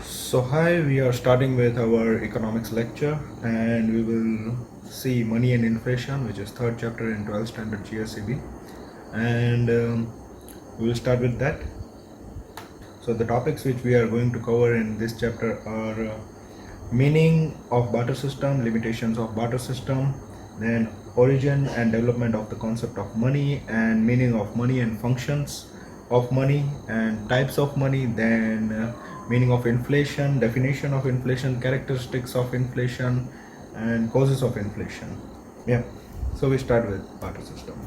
So hi, we are starting with our economics lecture and we will see money and inflation, which is third chapter in 12th standard GSCB, and we will start with that. So the topics which we are going to cover in this chapter are meaning of barter system, limitations of barter system, then origin and development of the concept of money and meaning of money and functions of money and types of money, then meaning of inflation, definition of inflation, characteristics of inflation, and causes of inflation. Yeah, so we start with barter system.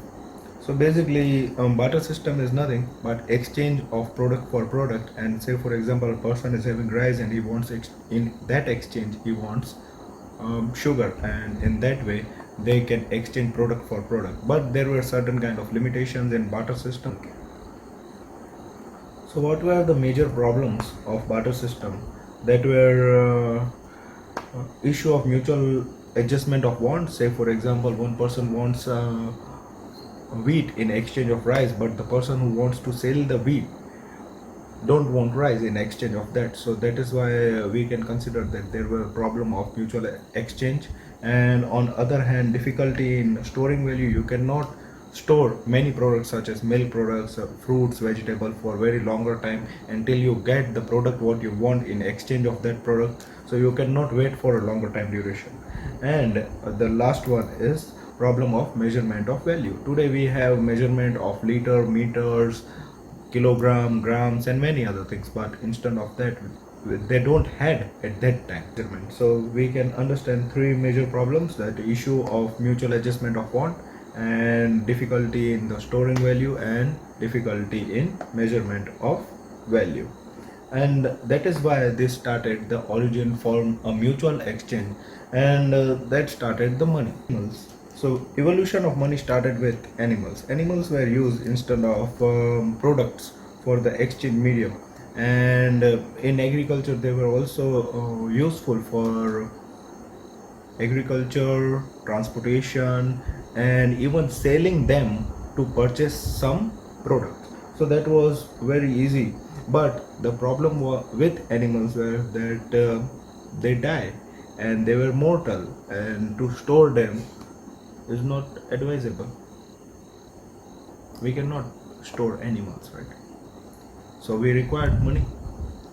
So basically, barter system is nothing but exchange of product for product. And say, for example, a person is having rice and he wants in that exchange he wants sugar, and in that way they can exchange product for product. But there were certain kind of limitations in barter system. So what were the major problems of barter system? That were issue of mutual adjustment of wants. Say, for example, one person wants wheat in exchange of rice, but the person who wants to sell the wheat don't want rice in exchange of that. So that is why we can consider that there were problem of mutual exchange. And on other hand, difficulty in storing value. You cannot store many products such as milk products, fruits, vegetable for very longer time until you get the product what you want in exchange of that product. So you cannot wait for a longer time duration. And the last one is problem of measurement of value. Today we have measurement of liter, meters, kilogram, grams, and many other things, but instead of that they don't had at that time. So we can understand three major problems: that issue of mutual adjustment of want, and difficulty in the storing value, and difficulty in measurement of value. And that is why this started the origin form a mutual exchange, and that started the money. So evolution of money started with animals. Animals were used instead of products for the exchange medium, and in agriculture they were also useful for agriculture, transportation, and even selling them to purchase some products. So that was very easy. But the problem with animals were that they die and they were mortal, and to store them is not advisable. We cannot store animals, right? So we required money.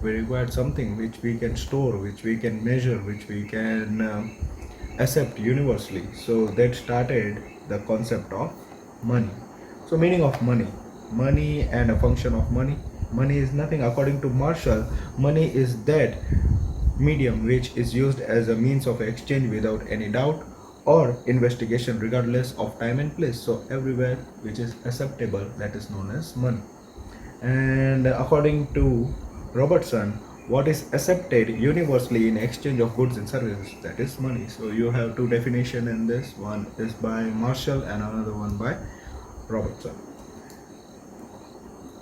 We required something which we can store, which we can measure, which we can accept universally. So that started the concept of money. So meaning of money. Money and a function of money. Money is nothing. According to Marshall, money is that medium which is used as a means of exchange without any doubt or investigation regardless of time and place. So everywhere which is acceptable, that is known as money. And according to Robertson, what is accepted universally in exchange of goods and services, that is money. So you have two definitions in this. One is by Marshall and another one by Robertson.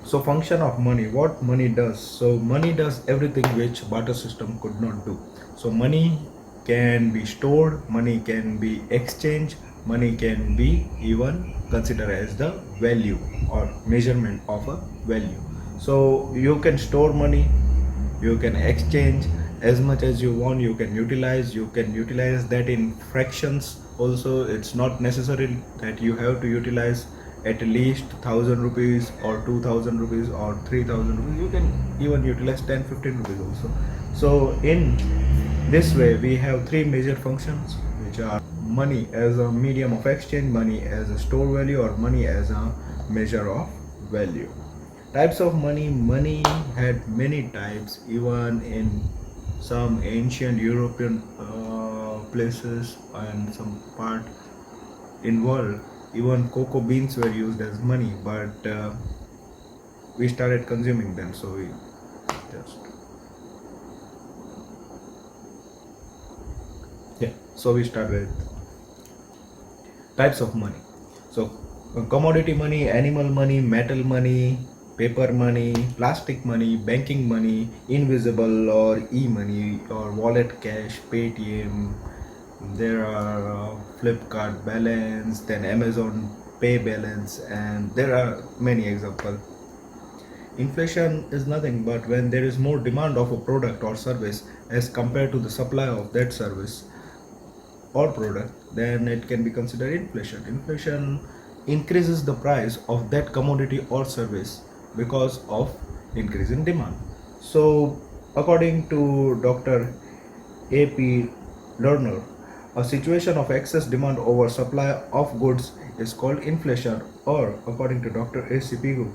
So function of money, what money does. So money does everything which barter system could not do. So money can be stored, money can be exchanged, money can be even considered as the value or measurement of a value. So you can store money, you can exchange as much as you want, you can utilize that in fractions also. It's not necessary that you have to utilize at least 1,000 rupees or 2,000 rupees or 3,000 rupees. You can even utilize 10-15 rupees also. So in this way we have three major functions, which are money as a medium of exchange, money as a store value, or money as a measure of value. Types of money. Money had many types. Even in some ancient European places and some part in world, even cocoa beans were used as money, but we started consuming them, so we just so we start with types of money. So commodity money, animal money, metal money, paper money, plastic money, banking money, invisible or e-money, or wallet cash, Paytm. There are Flipkart balance, then Amazon Pay balance, and there are many examples. Inflation is nothing but when there is more demand of a product or service as compared to the supply of that service or product, then it can be considered inflation. Inflation increases the price of that commodity or service because of increase in demand. So, according to Dr. A.P. Lerner, a situation of excess demand over supply of goods is called inflation, or according to Dr. A.C. Pigu,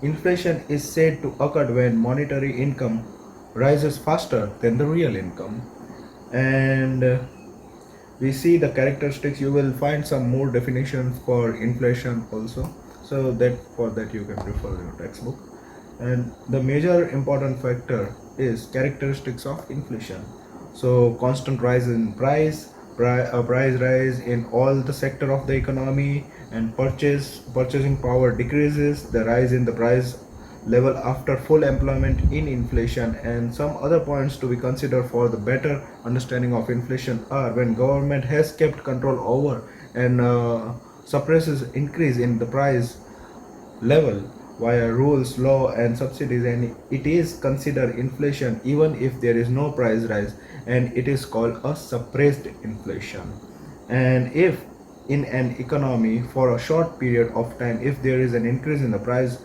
inflation is said to occur when monetary income rises faster than the real income. And we see the characteristics. You will find some more definitions for inflation also, so that for that you can refer your textbook. And the major important factor is characteristics of inflation. So constant rise in price rise in all the sector of the economy, and purchasing power decreases, the rise in the price level after full employment in inflation. And some other points to be considered for the better understanding of inflation are when government has kept control over and suppresses increase in the price level via rules, law, and subsidies, and it is considered inflation even if there is no price rise, and it is called a suppressed inflation. And if in an economy for a short period of time, if there is an increase in the price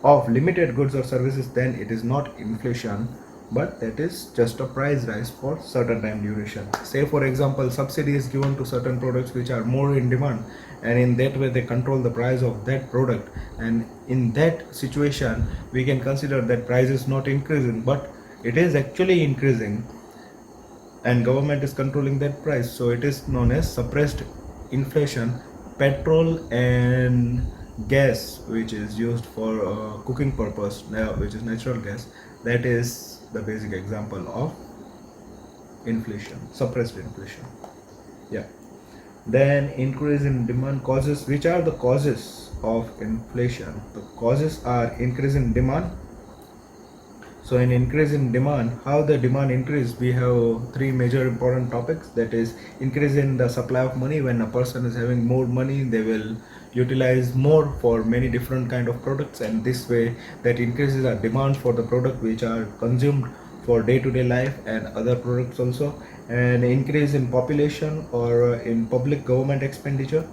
of limited goods or services, then it is not inflation, but that is just a price rise for certain time duration. Say for example, subsidy is given to certain products which are more in demand, and in that way they control the price of that product, and in that situation we can consider that price is not increasing but it is actually increasing, and government is controlling that price, so it is known as suppressed inflation. Petrol and gas which is used for cooking purpose, which is natural gas, that is the basic example of inflation, suppressed inflation. Yeah. Then increase in demand causes. Which are the causes of inflation? The causes are increase in demand. So in increase in demand, how the demand increase, we have three major important topics. That is increase in the supply of money. When a person is having more money, they will utilize more for many different kind of products, and this way that increases our demand for the product which are consumed for day-to-day life and other products also. And increase in population or in public government expenditure.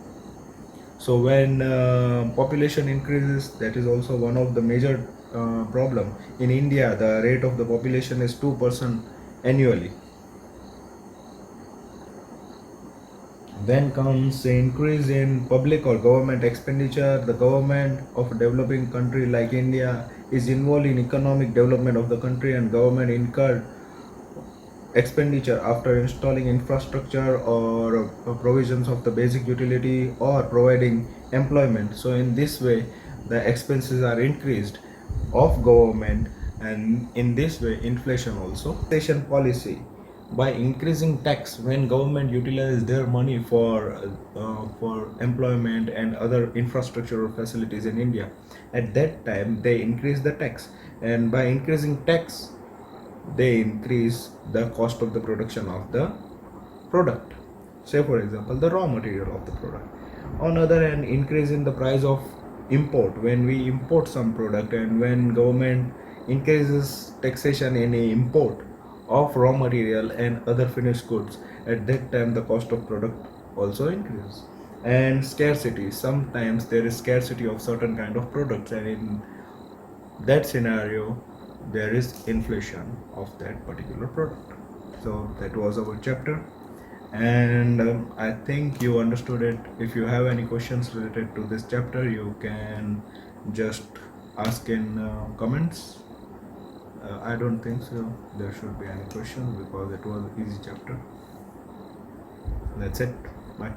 So when population increases, that is also one of the major problem. In India, the rate of the population is 2% annually. Then comes the increase in public or government expenditure. The government of a developing country like India is involved in economic development of the country, and government incurred expenditure after installing infrastructure or provisions of the basic utility or providing employment. So in this way the expenses are increased of government, and in this way inflation also. Taxation policy, by increasing tax when government utilize their money for employment and other infrastructural facilities in India, at that time they increase the tax, and by increasing tax they increase the cost of the production of the product. Say for example, the raw material of the product. On other hand, increase in the price of import, when we import some product, and when government increases taxation in a import of raw material and other finished goods, at that time the cost of product also increases. And scarcity, sometimes there is scarcity of certain kind of products, and in that scenario there is inflation of that particular product. So that was our chapter, and I think you understood it. If you have any questions related to this chapter, you can just ask in comments. I don't think so there should be any questions because it was an easy chapter. That's it. Bye.